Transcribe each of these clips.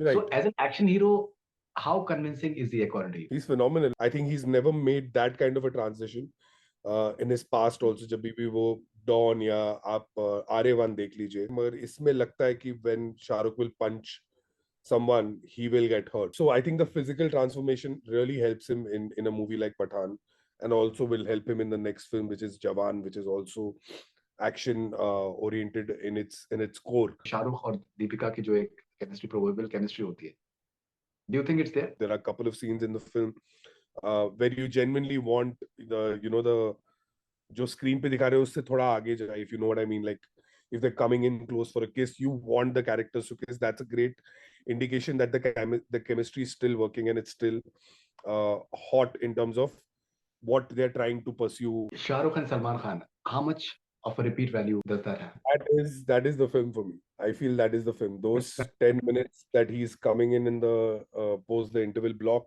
Right. So as an action hero, how convincing is he according to you? He's phenomenal. I think he's never made that kind of a transition in his past also. जब भी वो don या आप आर्यवन देख लीजिए, मगर इसमें लगता है कि when Shahrukh will punch someone, he will get hurt. So I think the physical transformation really helps him in a movie like Pathaan, and also will help him in the next film, which is Jawan, which is also action oriented in its core. Shahrukh और दीपिका की जो एक chemistry, probable chemistry होती है, do you think it's there? There are a couple of scenes in the film where you genuinely want the जो screen पे दिखा रहे हो उससे थोड़ा आगे जाए, if you know what I mean, like if they're coming in close for a kiss, you want the characters to kiss. That's a great indication that the chemistry is still working, and it's still hot in terms of what they're trying to pursue. Shahrukh and Salman Khan, how much of a repeat value does that have? That is the film for me. I feel that is the film. Those 10 minutes that he's coming in the post the interval block,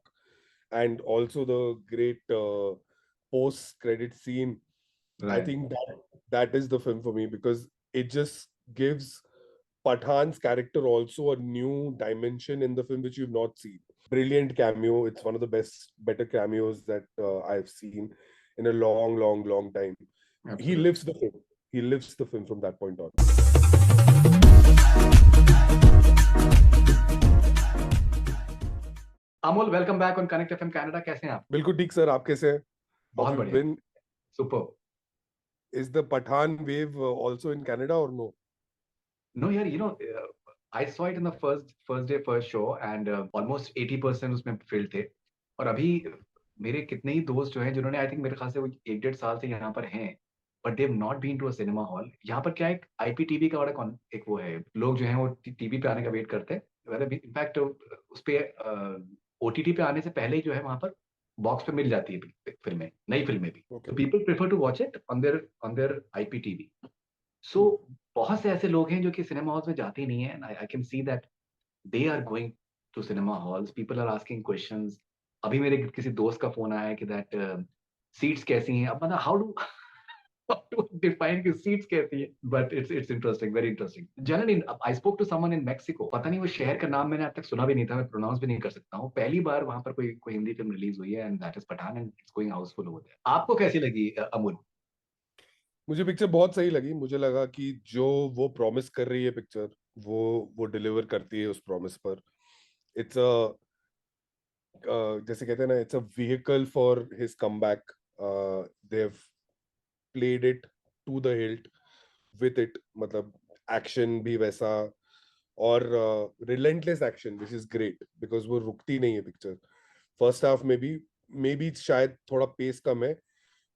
and also the great post credit scene. I Right. think that is the film for me, because it just gives Pathan's character also a new dimension in the film which you've not seen. Brilliant cameo. It's one of the better cameos that I've seen in a long, long, long time. He Absolutely. lives the film. He lives the film from that point on. Amol, welcome back on connect FM Canada. कैसे हैं आप? बिल्कुल ठीक sir, आप कैसे हैं? How बहुत have you बढ़िया। been? Super. Is the Pathan wave also in Canada or no? No यार, you know, I saw it in the first day first show and almost 80% उसमें फिल्ड थे। और अभी मेरे कितने ही दोस्त जो हैं जिन्होंने, आई थिंक मेरे ख्याल से वो 1 1.5 साल से यहाँ पर हैं, but they have not been to a cinema hall. यहाँ पर क्या, एक आईपीटीवी का बड़ा एक वो है, लोग जो हैं वो टीवी पे आने का वेट करते हैं। इनफैक्ट उस पे ओटीटी पे आने से पहले ही जो है वहां पर बॉक्स पे मिल जाती है फिल्में, नई फिल्में भी। Okay. तो people prefer to watch it on their IPTV. So बहुत से ऐसे लोग हैं जो कि सिनेमा हॉल्स में जाते ही नहीं है, and I can see that they are going to cinema halls. People are asking questions. अभी मेरे किसी दोस्त का फोन आया है कि दैट सीट्स कैसी हैं। अब मतलब how do how to define कि सीट्स कैसी है, but it's interesting, very interesting. Generally I spoke to someone in Mexico, पता नहीं वो शहर का नाम मैंने आज तक सुना भी नहीं था, मैं प्रोनाउंस भी नहीं कर सकता हूँ। पहली बार वहां पर कोई हिंदी फिल्म रिलीज हुई है, and that is Pathaan, and it's going houseful over there. आपको कैसी लगी अमूल? मुझे पिक्चर बहुत सही लगी। मुझे लगा कि जो वो प्रॉमिस कर रही है पिक्चर, वो डिलीवर करती है उस प्रॉमिस पर। इट्स अ जैसे कहते हैं ना, it's a vehicle for his comeback. They have played it to the hilt with it, मतलब एक्शन भी वैसा, और relentless action which is great, because वो रुकती नहीं है पिक्चर। फर्स्ट हाफ में भी मे बी शायद थोड़ा पेस कम है,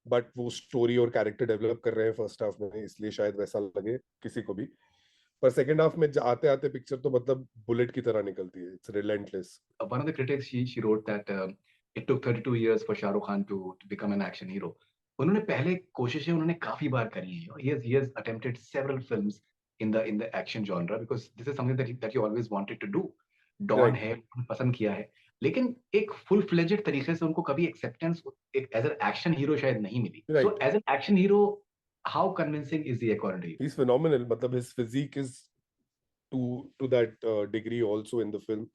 बट वो स्टोरी और कैरेक्टर डेवलप कर रहे हैं फर्स्ट हाफ में, इसलिए शायद वैसा लगे किसी को भी। पर सेकंड हाफ में आते आते पिक्चर तो मतलब बुलेट की तरह निकलती है। It's relentless. One of the critics, she wrote that it took 32 years for Shah Rukh Khan to become an action hero. उन्होंने पहले कोशिशें उन्होंने काफी बार करी हैं। He has attempted several films in the action genre because this is something that you always wanted to do. Don right. है, उन्होंने पसंद किया है, लेकिन एक फुल फ्लेजेड तरीके से उनको कभी एक्सेप्टेंस एक एज एन एक्शन हीरो शायद नहीं मिली। So right. As an action hero, how convincing is he according to you? He is phenomenal. मतलब his physique is to that degree also in the film.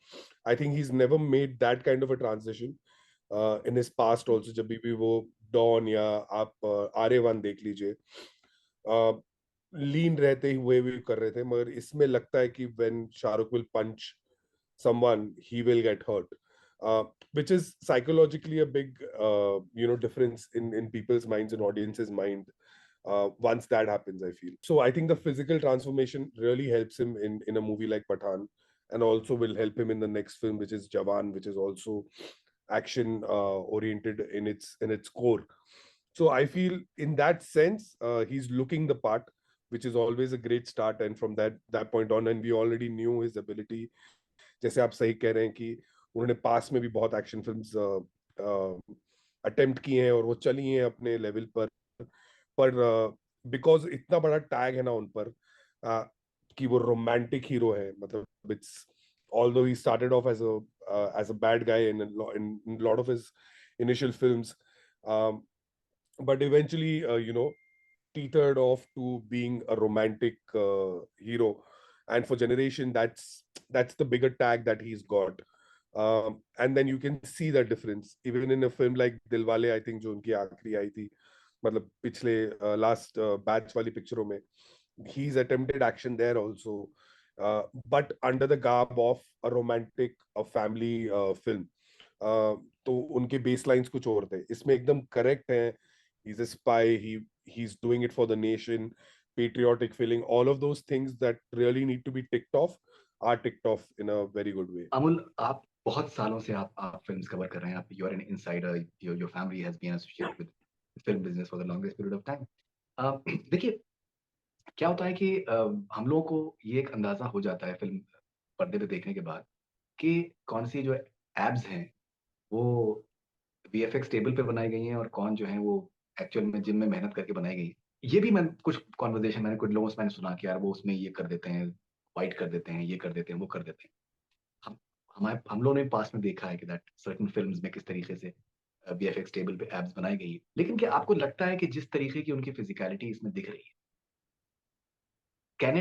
I think he's never made that kind of a transition in his past also. जब भी वो don या आप आर्यवन देख लीजिए, लीन रहते हुए भी कर रहे थे, मगर इसमें लगता है कि when Shahrukh will punch someone, he will get hurt, which is psychologically a big difference in people's minds and audience's mind. Once that happens, I feel so. I think the physical transformation really helps him in a movie like Pathaan, and also will help him in the next film, which is Jawan, which is also action oriented in its core. So I feel in that sense, he's looking the part, which is always a great start. And from that point on, and we already knew his ability. जैसे आप सही कह रहे हैं कि उन्होंने पास में भी बहुत एक्शन फिल्म्स अटेम्प्ट किए हैं और वो चली हैं अपने लेवल पर बिकॉज इतना बड़ा टैग है ना उन पर, कि वो रोमांटिक हीरो है। मतलब it's although he started off as a bad guy in a lot of his initial films, um, but eventually teetered off to being a romantic hero. and for generation, that's the bigger tag that he's got. And then you can see the difference even in a film like Dilwale, I think, जो उनकी आखिरी आई थी, मतलब पिछले last batch वाली पिक्चरों में, he's attempted action there also, but under the garb of a romantic, a family film. तो उनके baselines कुछ और थे, इसमें एकदम correct है. He's a spy, he's doing it for the nation, patriotic feeling, all of those things that really need to be ticked off are ticked off in a very good way. Amul, आप बहुत सालों से आप films cover कर रहे हैं, आप you are an insider, your family has been associated with film business for the longest period of time. देखिए, क्या होता है कि हम लोगों को ये एक अंदाजा हो जाता है फिल्म पर्दे पे देखने के बाद कि कौन सी जो एब्स हैं वो वीएफएक्स टेबल पे बनाई गई हैं और कौन जो है वो एक्चुअल में जिम में मेहनत करके बनाई गई है. ये भी मैं कुछ कॉन्वर्जेशन मैंने कुछ लोगों से मैंने सुना कि यार वो उसमें ये कर देते हैं, वाइट कर देते हैं, ये कर देते हैं, वो कर देते हैं. हम लोगों ने पास में देखा है कि दैट सर्टेन फिल्म्स में किस तरीके से वीएफएक्स टेबल पे एब्स बनाई गई है. लेकिन क्या आपको लगता है कि जिस तरीके की उनकी फिजिकलिटी इसमें दिख रही है, can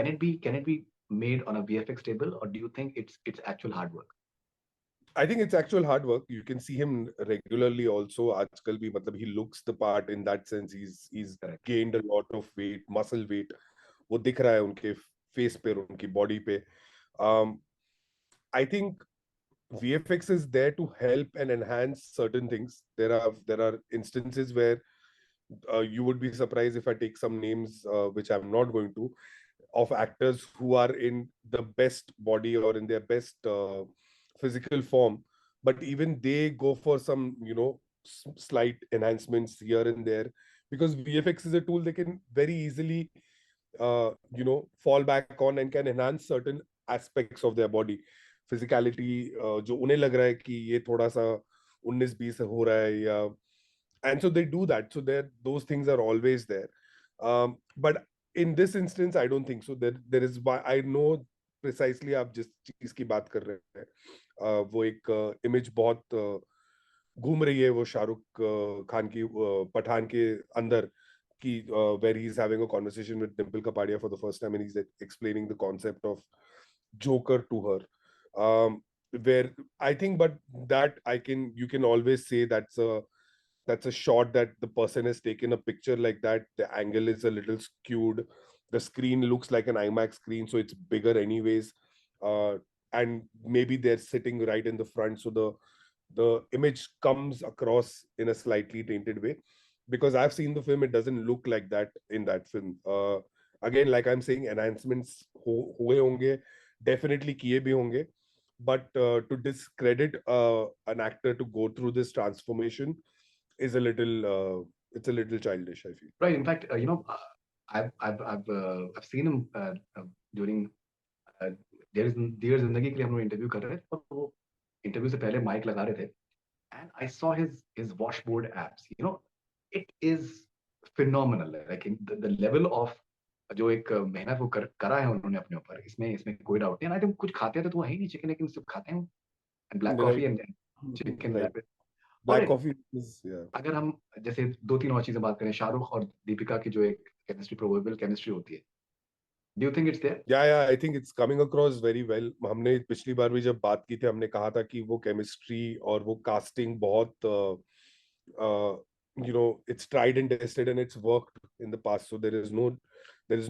it be made on a VFX table, or do you think it's actual hard work? I think it's actual hard work. You can see him regularly also. आजकल भी मतलब he looks the part in that sense. He's Correct. gained a lot of weight, muscle weight. वो दिख रहा है उनके face पे, उनकी body पे. I think VFX is there to help and enhance certain things. There are instances where you would be surprised if I take some names, which I'm not going to, of actors who are in the best body or in their best physical form, but even they go for some, slight enhancements here and there, because VFX is a tool they can very easily, fall back on and can enhance certain aspects of their body physicality, जो उन्हें लग रहा है कि ये थोड़ा सा 19-20 हो रहा है, या and so they do that, so there those things are always there. But in this instance I don't think so. There is why I know precisely आप जिस चीज की बात कर रहे हैं, वो एक इमेज बहुत घूम रही है, वो शाहरुख खान की पठान के अंदर की, where he's having a conversation with Dimple Kapadia for the first time and he's explaining the concept of Joker to her, where I think, but that you can always say that's a shot that the person has taken a picture like that. The angle is a little skewed. The screen looks like an IMAX screen, so it's bigger anyways. And maybe they're sitting right in the front, so the image comes across in a slightly tainted way. Because I've seen the film, it doesn't look like that in that film. Again, like I'm saying, enhancements हुए होंगे, definitely किए भी होंगे. But to discredit an actor to go through this transformation is a little it's a little childish, I feel. Right. In fact, I've seen him during Dear Zindagi के लिए हम लोग interview कर रहे थे, और वो इंटरव्यू से पहले माइक लगा रहे थे, and I saw his washboard abs. It is phenomenal. Like the level of जो एक मेहनत वो करा है उन्होंने अपने ऊपर, इसमें कोई डाउट नहीं. आई थिंक कुछ खाते थे तो वो है ही नहीं चिकन, लेकिन सिर्फ खाते हैं black Right, coffee and chicken right. Rapid. और Black coffee is, yeah. अगर हम जैसे दो तीन और चीजें बात करें, शाहरुख और दीपिका की जो एक केमिस्ट्री, प्रोबेबल केमिस्ट्री होती है, do you think it's there? Yeah, I think it's coming across very well. हमने पिछली बार भी जब बात की थी, हमने कहा था कि वो केमिस्ट्री और वो कास्टिंग बहुत it's tried and tested and it's worked in the past, so there is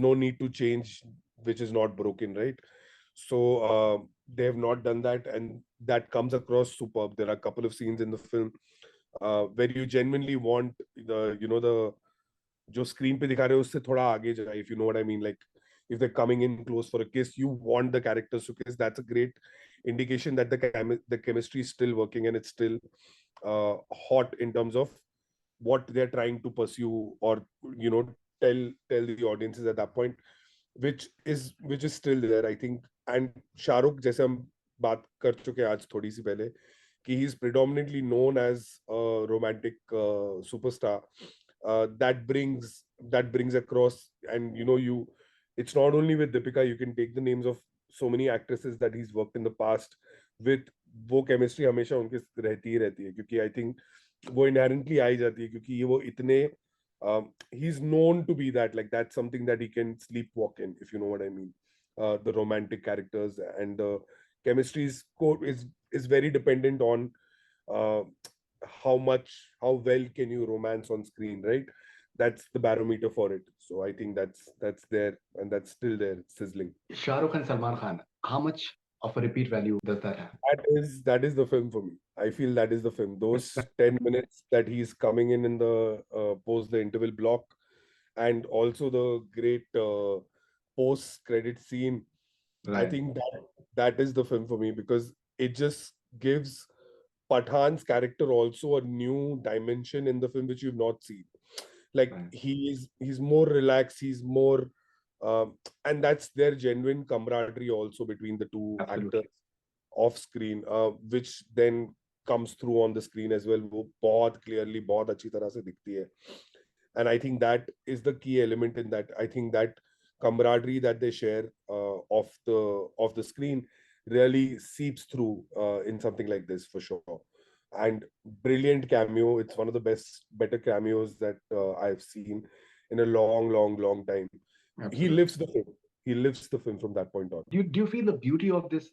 no need to change which is not broken, right? So they have not done that, and that comes across superb. There are a couple of scenes in the film where you genuinely want the जो screen पे दिखा रहे हो उससे थोड़ा आगे जाए, if you know what I mean, like if they're coming in close for a kiss, you want the characters to kiss. That's a great indication that the chemistry is still working and it's still hot in terms of what they're trying to pursue, or you know tell the audiences at that point, which is still there, I think. And Shahrukh, जैसे हम बात कर चुके हैं आज थोड़ी सी पहले, कि he is predominantly known as a romantic superstar, that brings across. And it's not only with Deepika, you can take the names of so many actresses that he's worked in the past with. वो chemistry हमेशा उनके रहती है, क्योंकि I think वो inherently आई जाती है, क्योंकि ये वो इतने he's known to be that, like that's something that he can sleepwalk in, if you know what I mean. the romantic characters, and the chemistry is very dependent on uh, how well can you romance on screen, right? That's the barometer for it. So I think that's there, and that's still there, sizzling. Shah Rukh and Salman Khan, how much of a repeat value does that have? That is the film for me. I feel that is the film. Those 10 minutes that he's coming in the post the interval block, and also the great post credit scene. I Right, think that is the film for me, because it just gives Pathan's character also a new dimension in the film which you've not seen. Like right. he's more relaxed, he's more and that's their genuine camaraderie also between the two actors Absolutely. off screen, which then comes through on the screen as well. वो बहुत clearly बहुत अच्छी तरह से दिखती है. And I think that is the key element in that. I think that camaraderie that they share off the screen really seeps through in something like this for sure. And brilliant cameo. It's one of the better cameos that I've seen in a long time. He Absolutely. lives the film. He lives the film from that point on. Do you feel the beauty of this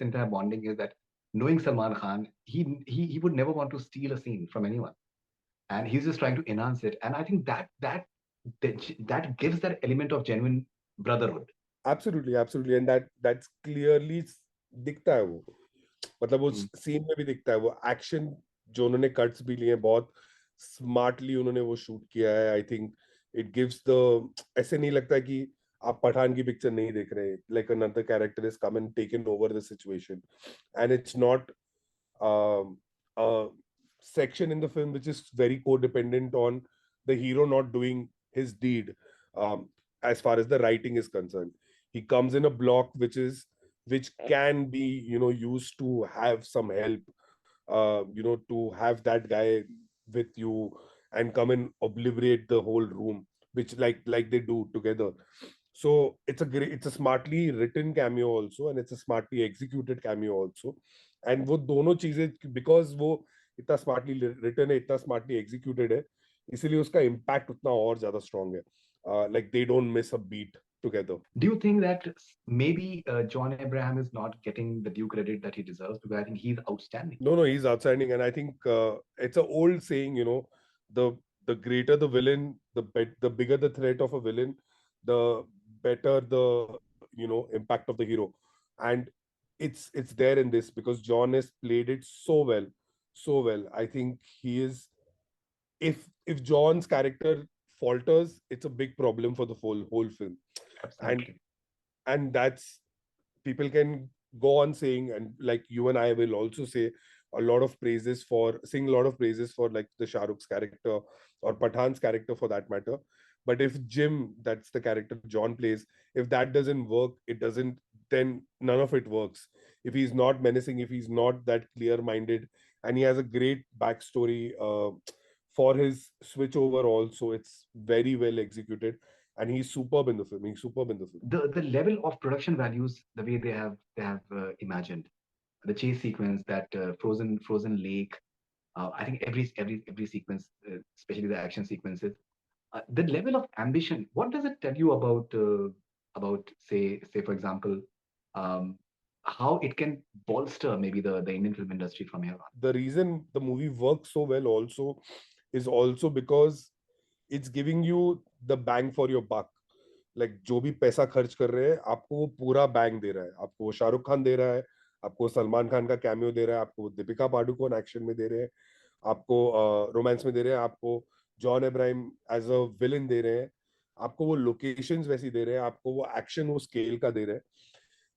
entire bonding is that knowing Salman Khan, he would never want to steal a scene from anyone, and he's just trying to enhance it. And I think that gives that element of genuine brotherhood. Absolutely, and that's clearly दिखता है वो. मतलब वो Mm. Scene में भी दिखता है वो एक्शन जो उन्होंने कट्स भी लिए हैं, बहुत स्मार्टली उन्होंने वो शूट किया है. I think it gives the, ऐसे नहीं लगता है कि आप पठान की पिक्चर नहीं देख रहे. Like another character is come and taken over the situation, and it's not a section in the film which is very codependent on the hero not doing his deed. As far as the writing is concerned, he comes in a block which can be, used to have some help, to have that guy with you and come and obliterate the whole room, which like they do together. So it's a smartly written cameo also, and it's a smartly executed cameo also. And वो दोनों चीजें, because वो इतना smartly written है, इतना smartly executed है, इसीलिए उसका इम्पैक्ट उतना और ज्यादा स्ट्रांग है. Like they don't miss a beat together. Do you think that maybe John Abraham is not getting the due credit that he deserves? Because I think he's outstanding. No, he's outstanding, and I think it's an old saying, the greater the villain, the bigger the threat of a villain, the better the impact of the hero. And it's there in this, because John has played it so well, so well. I think he is. If John's character falters, it's a big problem for the whole film. and Absolutely. and that's, people can go on saying, and like you and I will also say sing a lot of praises for like the Shah Rukh's character or Pathan's character for that matter. But if Jim, that's the character John plays, if that doesn't work, it doesn't, then none of it works. If he's not menacing, if he's not that clear minded, and he has a great backstory for his switch over also, it's very well executed, and he's superb in the film. He's superb in the film. The level of production values, the way they have imagined the chase sequence, that frozen lake. I think every sequence, especially the action sequences, the level of ambition. What does it tell you about say for example, um, how it can bolster maybe the Indian film industry from here on? The reason the movie works so well also is also because it's giving you the bang for your buck. Like जो भी पैसा खर्च कर रहे हैं, आपको वो पूरा बैंग दे रहा है. आपको वो शाहरुख खान दे रहा है, आपको सलमान खान का कैमियो दे रहा है, आपको दीपिका पाडुकोन एक्शन में दे रहे हैं, आपको रोमांस में दे रहे हैं, आपको John Ibrahim as a villain दे रहे हैं, आपको वो लोकेशंस वैसी दे रहे हैं, आपको वो एक्शन वो स्केल का दे रहे हैं.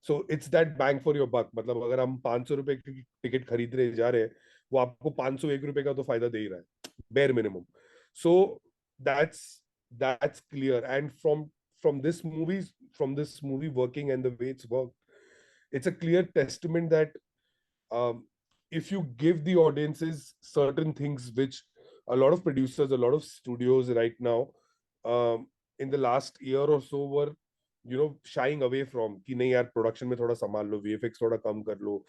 So it's that bang for your buck. मतलब अगर हम 500 रुपए की टिकट खरीदने जा रहे हैं, वो आपको 501 रुपए का तो फायदा दे ही रहा है, bare minimum. So that's that's clear. And from this movie working and the way it's worked, it's a clear testament that um, if you give the audiences certain things which a lot of producers, a lot of studios right now, in the last year or so were shying away from, कि नहीं यार production में थोड़ा संभाल लो, VFX थोड़ा कम कर लो,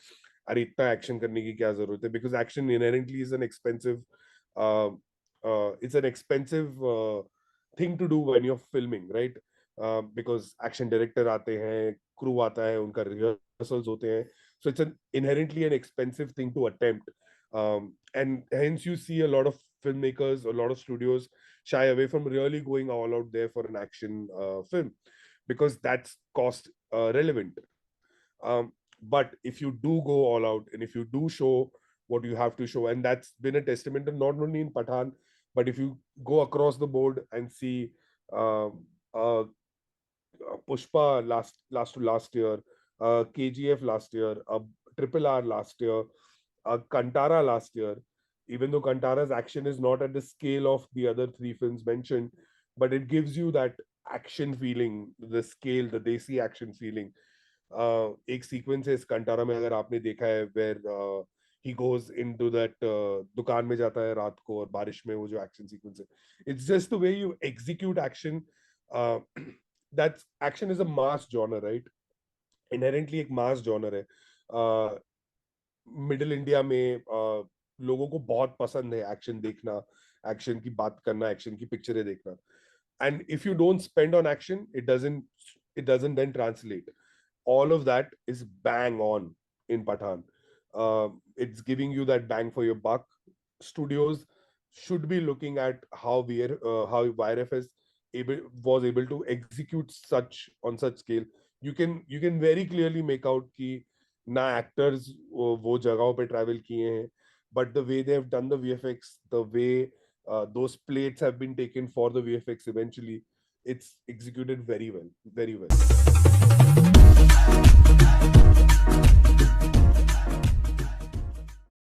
अरे इतना एक्शन करने की क्या जरूरत है, because action inherently is an expensive uh, it's an expensive thing to do when you're filming, right? because action director आते हैं, crew आता है, उनका rehearsals होते हैं. So it's an inherently an expensive thing to attempt. And hence you see a lot of filmmakers, a lot of studios shy away from really going all out there for an action film, because that's cost relevant. But if you do go all out and if you do show what you have to show, and that's been a testament to not only in Pathaan, but if you go across the board and see uh, Pushpa last to last year, KGF last year, Triple R last year, Kantara last year. Even though Kantara's action is not at the scale of the other three films mentioned, but it gives you that action feeling, the scale, the desi action feeling. एक sequence है इस कंटारा में, अगर आपने देखा है, where he goes into that दुकान में जाता है रात को और बारिश में, वो जो एक्शन सीक्वेंस है, it's just the way you execute action. uh, that's action is a mass genre, right? Inherently एक mass genre है. मिडिल इंडिया में लोगों को बहुत पसंद है एक्शन देखना, एक्शन की बात करना, एक्शन की पिक्चरें देखना. And if you don't spend on action, it doesn't then translate. All of that is bang on in Pathaan. It's giving you that bang for your buck. Studios should be looking at how YRF was able to execute such on such scale. You can very clearly make out कि ना actors वो जगहों पे travel किए हैं, but the way they have done the VFX, the way those plates have been taken for the VFX eventually, it's executed very well, very well.